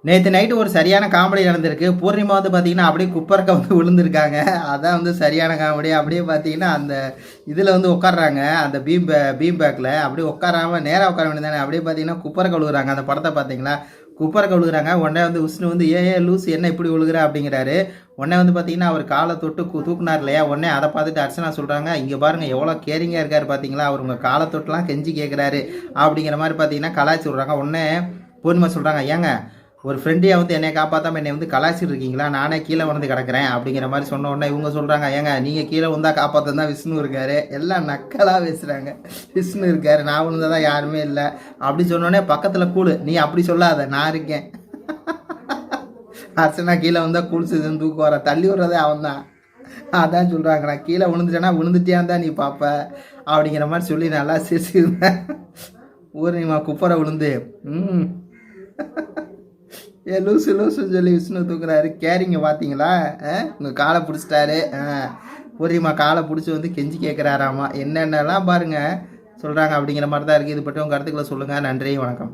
நேற்று நைட்டு ஒரு சரியான காமெடி நடந்திருக்கு. பூர்ணிமா வந்து பார்த்தீங்கன்னா, அப்படியே குப்பரக்க வந்து விழுந்திருக்காங்க. அதான் வந்து சரியான காமெடி. அப்படியே பார்த்தீங்கன்னா, அந்த இதில வந்து உட்கார்றாங்க. அந்த பீம் பேக்ல அப்படியே உட்காராம நேரா உட்கார வேண்டியது தானே. அப்படியே பார்த்தீங்கன்னா, குப்பரக்க விழுகுறாங்க. அந்த படத்த பார்த்தீங்களா? குப்பரக்க விழுகுறாங்க. உடனே வந்து விஷ்ணு வந்து, "ஏன் லூசு என்ன இப்படி விழுகுற?" அப்படிங்கிறாரு. உடனே வந்து பார்த்தீங்கன்னா, அவர் கால தொட்டு தூக்குனார் இல்லையா? உடனே அத பார்த்துட்டு அர்ச்சனா சொல்றாங்க, "இங்க பாருங்க எவ்வளோ கேரிங்கா இருக்காரு பார்த்தீங்களா? அவர் உங்க கால தொட்டுலாம் கெஞ்சி கேட்குறாரு." அப்படிங்கிற மாரி பார்த்தீங்கன்னா, கலாய்ச்சு விடுறாங்க. உடனே பூர்ணிமா சொல்றாங்க, "ஏங்க ஒரு ஃப்ரெண்டியா வந்து என்னைய காப்பாத்தாம என்னை வந்து கலாய்ச்சிட்டு இருக்கீங்களா? நானே கீழ விழுந்து கிடக்கிறேன்." அப்படிங்கிற மாரி சொன்ன உடனே இவங்க சொல்றாங்க, "ஏங்க நீங்க கீழ விழுந்தா காப்பாத்தன்னு தான் விஷ்ணு இருக்காரு." எல்லாம் நக்கலா பேசுறாங்க. "விஷ்ணு இருக்காரு, நான் விழுந்தா தான் யாருமே இல்ல." அப்படி சொன்ன உடனே பக்கத்துல கூலு, "நீ அப்படி சொல்லாத, நான் இருக்கேன்." அர்ச்சனா கீழ வந்தா கூல் சீசன் தூக்கு வர தள்ளி விடுறதே அவன் தான். அதான் சொல்றாங்க, "நான் கீழ விழுந்துட்டேன்னா விழுந்துட்டியான்னு தான் நீ பாப்ப." அப்படிங்கிற மாரி சொல்லி நல்லா சிரிச்சுருந்தேன். பூர்ணிமா குப்புற விழுந்து, ம். ஏ லூசு லூசுன்னு சொல்லி விஷ்ணு தூக்குறாரு. கேரிங்க பார்த்தீங்களா? உங்கள் காலை பிடிச்சிட்டாரு. பூர்ணிமா காலை பிடிச்சி வந்து கெஞ்சி கேட்குறாராமா. என்னென்னலாம் பாருங்க சொல்கிறாங்க அப்படிங்கிற மாதிரி தான் இருக்குது. இது பற்றி உங்கள் கருத்துக்களை சொல்லுங்கள். நன்றி, வணக்கம்.